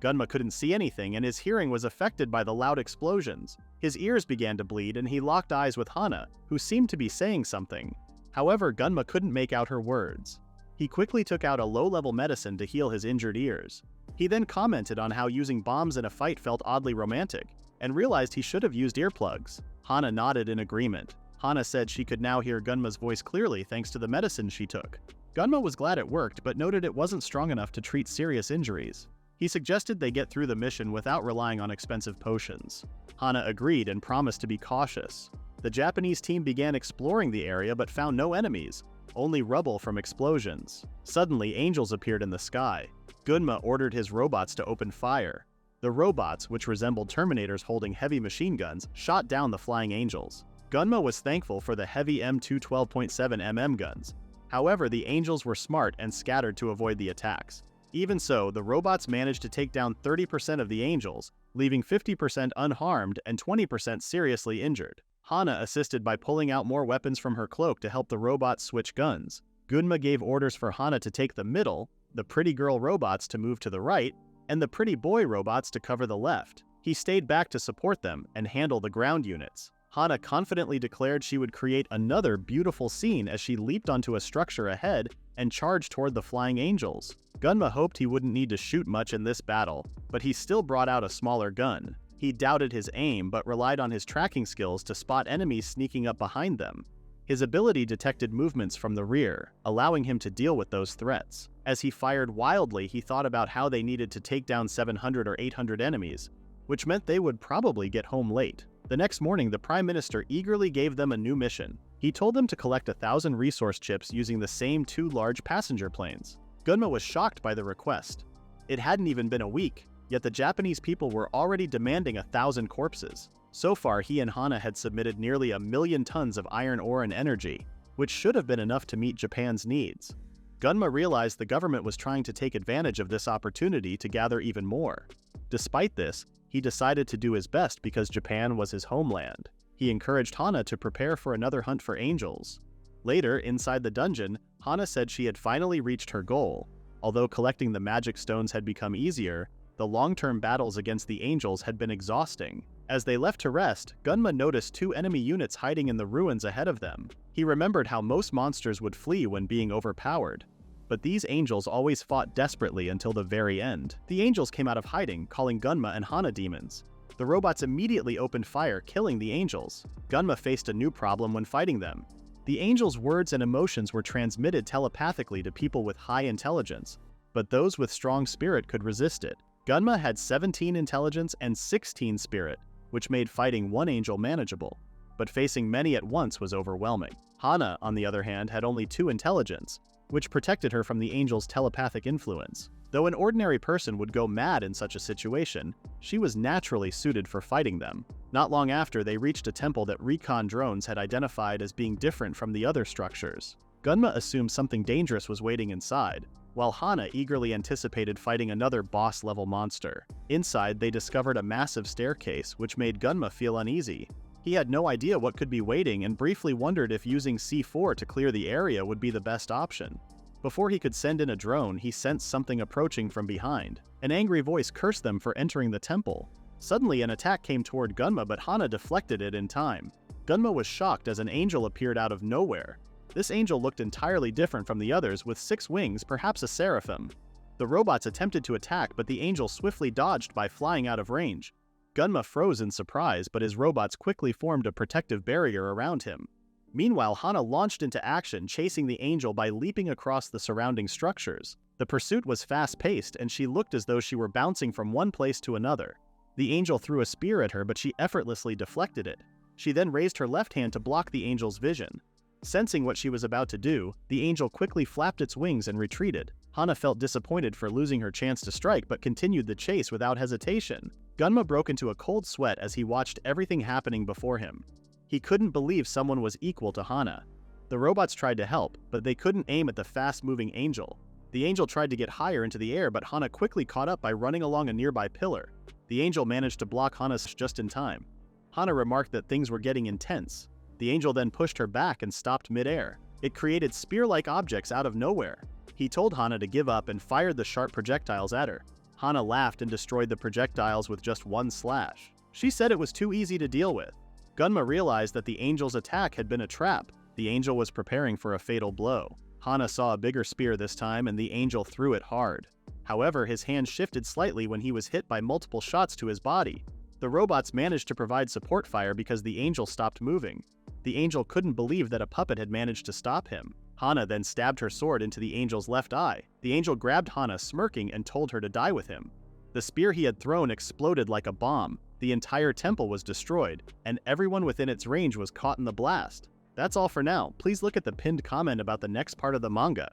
Gunma couldn't see anything, and his hearing was affected by the loud explosions. His ears began to bleed, and he locked eyes with Hana, who seemed to be saying something. However, Gunma couldn't make out her words. He quickly took out a low-level medicine to heal his injured ears. He then commented on how using bombs in a fight felt oddly romantic, and realized he should have used earplugs. Hana nodded in agreement. Hana said she could now hear Gunma's voice clearly thanks to the medicine she took. Gunma was glad it worked, but noted it wasn't strong enough to treat serious injuries. He suggested they get through the mission without relying on expensive potions. Hana agreed and promised to be cautious. The Japanese team began exploring the area but found no enemies, only rubble from explosions. Suddenly, angels appeared in the sky. Gunma ordered his robots to open fire. The robots, which resembled Terminators holding heavy machine guns, shot down the flying angels. Gunma was thankful for the heavy M212.7mm guns. However, the angels were smart and scattered to avoid the attacks. Even so, the robots managed to take down 30% of the angels, leaving 50% unharmed and 20% seriously injured. Hana assisted by pulling out more weapons from her cloak to help the robots switch guns. Gunma gave orders for Hana to take the middle, the pretty girl robots to move to the right, and the pretty boy robots to cover the left. He stayed back to support them and handle the ground units. Hana confidently declared she would create another beautiful scene as she leaped onto a structure ahead and charged toward the flying angels. Gunma hoped he wouldn't need to shoot much in this battle, but he still brought out a smaller gun. He doubted his aim but relied on his tracking skills to spot enemies sneaking up behind them. His ability detected movements from the rear, allowing him to deal with those threats. As he fired wildly, he thought about how they needed to take down 700 or 800 enemies, which meant they would probably get home late. The next morning, the Prime Minister eagerly gave them a new mission. He told them to collect 1,000 resource chips using the same 2 large passenger planes. Gunma was shocked by the request. It hadn't even been a week, yet the Japanese people were already demanding 1,000 corpses. So far, he and Hana had submitted nearly 1,000,000 tons of iron ore and energy, which should have been enough to meet Japan's needs. Gunma realized the government was trying to take advantage of this opportunity to gather even more. Despite this, he decided to do his best because Japan was his homeland. He encouraged Hana to prepare for another hunt for angels. Later, inside the dungeon, Hana said she had finally reached her goal. Although collecting the magic stones had become easier, the long-term battles against the angels had been exhausting. As they left to rest, Gunma noticed 2 enemy units hiding in the ruins ahead of them. He remembered how most monsters would flee when being overpowered. But these angels always fought desperately until the very end. The angels came out of hiding, calling Gunma and Hana demons. The robots immediately opened fire, killing the angels. Gunma faced a new problem when fighting them. The angels' words and emotions were transmitted telepathically to people with high intelligence, but those with strong spirit could resist it. Gunma had 17 intelligence and 16 spirit, which made fighting one angel manageable, but facing many at once was overwhelming. Hana, on the other hand, had only 2 intelligence, which protected her from the angel's telepathic influence. Though an ordinary person would go mad in such a situation, she was naturally suited for fighting them. Not long after, they reached a temple that recon drones had identified as being different from the other structures. Gunma assumed something dangerous was waiting inside. while Hana eagerly anticipated fighting another boss-level monster. Inside, they discovered a massive staircase, which made Gunma feel uneasy. He had no idea what could be waiting and briefly wondered if using C4 to clear the area would be the best option. Before he could send in a drone, he sensed something approaching from behind. An angry voice cursed them for entering the temple. Suddenly, an attack came toward Gunma, but Hana deflected it in time. Gunma was shocked as an angel appeared out of nowhere. This angel looked entirely different from the others, with 6 wings, perhaps a seraphim. The robots attempted to attack, but the angel swiftly dodged by flying out of range. Gunma froze in surprise, but his robots quickly formed a protective barrier around him. Meanwhile, Hana launched into action, chasing the angel by leaping across the surrounding structures. The pursuit was fast-paced, and she looked as though she were bouncing from one place to another. The angel threw a spear at her, but she effortlessly deflected it. She then raised her left hand to block the angel's vision. Sensing what she was about to do, the angel quickly flapped its wings and retreated. Hana felt disappointed for losing her chance to strike, but continued the chase without hesitation. Gunma broke into a cold sweat as he watched everything happening before him. He couldn't believe someone was equal to Hana. The robots tried to help, but they couldn't aim at the fast-moving angel. The angel tried to get higher into the air, but Hana quickly caught up by running along a nearby pillar. The angel managed to block Hana's just in time. Hana remarked that things were getting intense. The angel then pushed her back and stopped mid-air. It created spear-like objects out of nowhere. He told Hana to give up and fired the sharp projectiles at her. Hana laughed and destroyed the projectiles with just one slash. She said it was too easy to deal with. Gunma realized that the angel's attack had been a trap. The angel was preparing for a fatal blow. Hana saw a bigger spear this time, and the angel threw it hard. However, his hand shifted slightly when he was hit by multiple shots to his body. The robots managed to provide support fire because the angel stopped moving. The angel couldn't believe that a puppet had managed to stop him. Hana then stabbed her sword into the angel's left eye. The angel grabbed Hana, smirking, and told her to die with him. The spear he had thrown exploded like a bomb. The entire temple was destroyed, and everyone within its range was caught in the blast. That's all for now. Please look at the pinned comment about the next part of the manga.